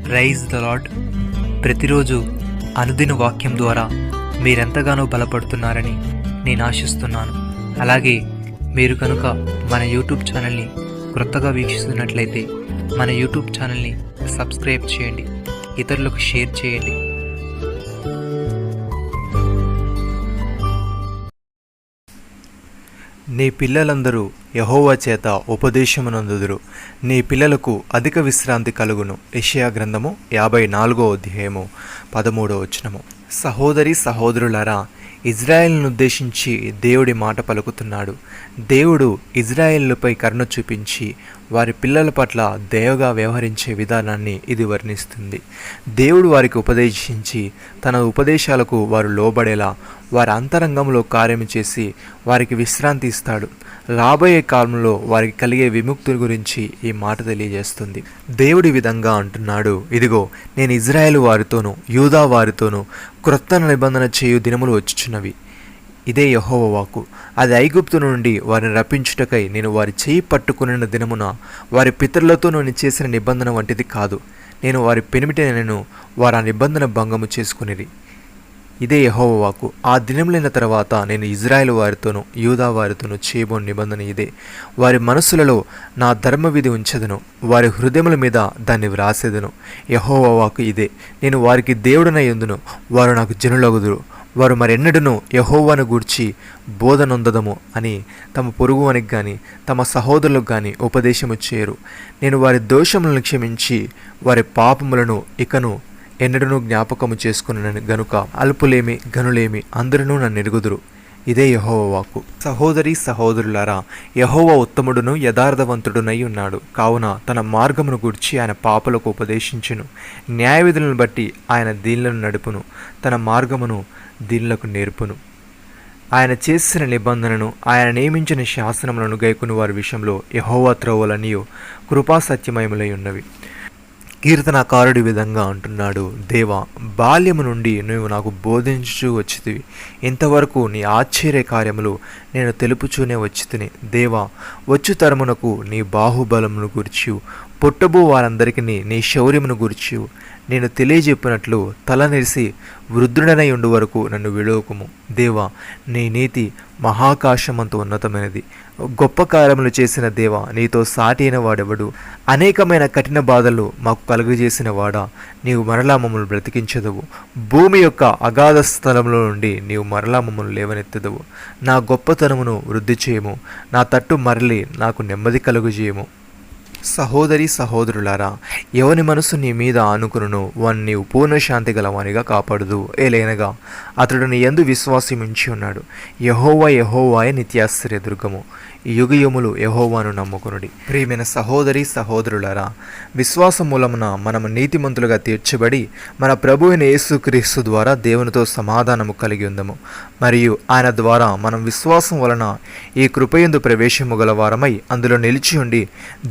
Praise the lord. ప్రతిరోజు అనుదిన వాక్యం ద్వారా మీరెంతగానో బలపడుతున్నారని నేను ఆశిస్తున్నాను. అలాగే మీరు కనుక మన యూట్యూబ్ ఛానల్ని క్రొత్తగా వీక్షిస్తున్నట్లయితే మన యూట్యూబ్ ఛానల్ని సబ్స్క్రైబ్ చేయండి, ఇతరులకు షేర్ చేయండి. నీ పిల్లలందరూ యెహోవా చేత ఉపదేశమునందుదురు, నీ పిల్లలకు అధిక విశ్రాంతి కలుగును. యెషయా గ్రంథము 54వ అధ్యాయము 13వ వచనము. సహోదరి సహోదరులారా, ఇజ్రాయేలును ఉద్దేశించి దేవుడి మాట పలుకుతున్నాడు. దేవుడు ఇజ్రాయేలుపై కరుణ చూపించి వారి పిల్లల పట్ల దయగా వ్యవహరించే విధానాన్ని ఇది వర్ణిస్తుంది. దేవుడు వారికి ఉపదేశించి తన ఉపదేశాలకు వారు లోబడేలా వారి అంతరంగంలో కార్యము చేసి వారికి విశ్రాంతి ఇస్తాడు. రాబోయే కాలంలో వారికి కలిగే విముక్తి గురించి ఈ మాట తెలియజేస్తుంది. దేవుడి విధంగా అంటున్నాడు, ఇదిగో నేను ఇజ్రాయేలు వారితోనూ యూదా వారితోనూ క్రొత్త నిబంధన చేయు దినములు వచ్చుచున్నవి. ఇదే యెహోవా వాక్కు. అది ఐగుప్తు నుండి వారిని రప్పించుటకై నేను వారి చేయి పట్టుకున్న దినమున వారి పితరులతో నేను చేసిన నిబంధన వంటిది కాదు. నేను వారి పెనిమిటి నేను వారి ఆ నిబంధన భంగము చేసుకునిరి. ఇదే యెహోవా వాక్కు. ఆ దినములైన తర్వాత నేను ఇజ్రాయేలు వారితోనూ యూదా వారితోనూ చేయబోని నిబంధన ఇదే. వారి మనస్సులలో నా ధర్మవిధి ఉంచెదను, వారి హృదయముల మీద దాన్ని వ్రాసేదను. యెహోవా వాక్కు ఇదే. నేను వారికి దేవుడనై యుందును, వారు నాకు జనులగుదురు. వారు మరెన్నడూను యెహోవాను గూర్చి బోధనొందదము అని తమ పొరుగువానికి గాని తమ సహోదరులకు గాని ఉపదేశము చేయరు. నేను వారి దోషములను క్షమించి వారి పాపములను ఇకను ఎన్నడూ జ్ఞాపకము చేసుకున్నాను గనుక అల్పులేమి గనులేమి అందరూ నన్ను ఎరుగుదురు. ఇదే యెహోవా వాక్కు. సహోదరి సహోదరులారా, యెహోవా ఉత్తముడును యథార్థవంతుడునై ఉన్నాడు. కావున తన మార్గమును గూర్చి ఆయన పాపులకు ఉపదేశించును. న్యాయవిధులను బట్టి ఆయన దీనులను నడుపును, తన మార్గమును దీనులకు నేర్పును. ఆయన చేసిన నిబంధనను ఆయన నియమించిన శాసనములను గైకుని వారి విషయంలో యెహోవా త్రోవలనియు కృపా సత్యమయములై ఉన్నవి. కీర్తనకారుడి విధంగా అంటున్నాడు, దేవా, బాల్యము నుండి నువ్వు నాకు బోధించుచూ వచ్చితివి. ఇంతవరకు నీ ఆశ్చర్య కార్యములు నేను తెలుపుచూనే వచ్చితిని. దేవా, వచ్చు తరమునకు నీ బాహుబలమును గూర్చి పుట్టబో వారందరికీ నీ శౌర్యమును గూర్చి నేను తెలియజెప్పినట్లు తల నెరిసి వృద్ధుడనై ఉండు వరకు నన్ను విడవకుము. దేవా, నీ నీతి మహాకాశమంత ఉన్నతమైనది. గొప్ప కార్యములు చేసిన దేవా, నీతో సాటి అయిన వాడెవడు? అనేకమైన కఠిన బాధలు మాకు కలుగజేసిన వాడా, నీవు మరలా మమ్మల్ని బ్రతికించదవు. భూమి యొక్క అగాధ స్థలంలో నుండి నీవు మరలా మమ్మల్ని లేవనెత్తదవు. నా గొప్పతనమును వృద్ధి చేయము, నా తట్టు మరలి నాకు నెమ్మది కలుగజేయము. సహోదరి సహోదరులారా, ఎవని మనసు నీ మీద ఆనుకును వాని నీవు పూర్ణ శాంతి గలవానిగా కాపాడుదు. ఏలైనగా అతడు నీ యందు విశ్వాసముంచి ఉన్నాడు. యెహోవా యెహోవాయే నిత్యాశ్చర్య దుర్గము, యుగయుములు యెహోవాను నమ్ముకొనుడి. ప్రియమైన సహోదరి సహోదరులారా, విశ్వాసం మూలమున మనము నీతిమంతులుగా తీర్చబడి మన ప్రభు అయిన యేసుక్రీస్తు ద్వారా దేవునితో సమాధానము కలిగి ఉందము. మరియు ఆయన ద్వారా మనం విశ్వాసం వలన ఈ కృపయందు ప్రవేశము గల వారమై అందులో నిలిచి ఉండి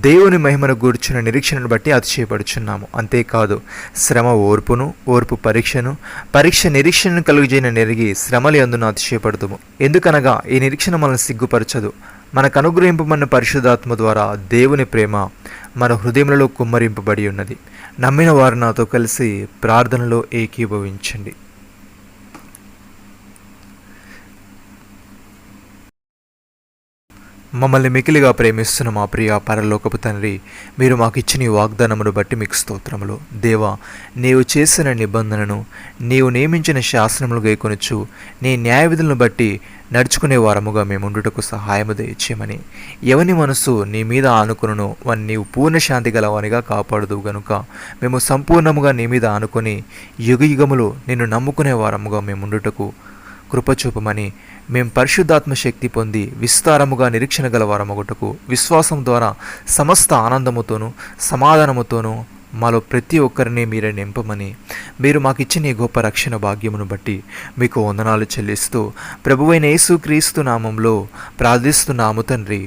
దేవుని మహిమను గూర్చిన నిరీక్షణను బట్టి అతిశయపడుచున్నాము. అంతేకాదు, శ్రమ ఓర్పును, ఓర్పు పరీక్షను, పరీక్ష నిరీక్షణను కలుగజేయని నెరిగి శ్రమలు యందున అతిశయపడుతుము. ఎందుకనగా ఈ నిరీక్షణ మనల్ని సిగ్గుపరచదు. మనకు అనుగ్రహింపబడిన పరిశుద్ధాత్మ ద్వారా దేవుని ప్రేమ మన హృదయములలో కుమ్మరింపబడి ఉన్నది. నమ్మిన వారు నాతో కలిసి ప్రార్థనలో ఏకీభవించండి. మమ్మల్ని మికిలిగా ప్రేమిస్తున్న మా ప్రియ పరలోకపు తండ్రి, మీరు మాకు ఇచ్చిన ఈ వాగ్దానమును బట్టి మీకు స్తోత్రములు. దేవా, నీవు చేసిన నిబంధనను, నీవు నియమించిన శాసనములు గైకొనొచ్చు నీ న్యాయవిధులను బట్టి నడుచుకునే వారముగా మేము ఉండుటకు సహాయము దయచేయమని, ఎవని మనసు నీ మీద ఆనుకును వాని నీవు పూర్ణ శాంతి గలవానిగా కాపాడుదు గనుక మేము సంపూర్ణముగా నీ మీద ఆనుకొని యుగయుగములు నిన్ను నమ్ముకునే వారముగా మేము ఉండుటకు కృపచూపమని, మేము పరిశుద్ధాత్మ శక్తి పొంది విస్తారముగా నిరీక్షణ గలవారమగుటకు విశ్వాసం ద్వారా సమస్త ఆనందముతోనూ సమాధానముతోనూ మాలో ప్రతి ఒక్కరిని మీరే నింపమని, మీరు మాకు ఇచ్చిన ఈ గొప్ప రక్షణ భాగ్యమును బట్టి మీకు వందనాలు చెల్లిస్తూ ప్రభువైన యేసుక్రీస్తు నామంలో ప్రార్థిస్తున్నాము తండ్రి.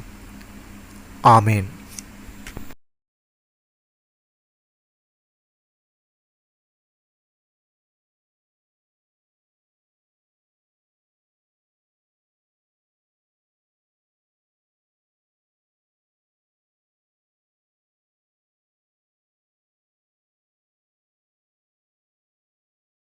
ఆమేన్.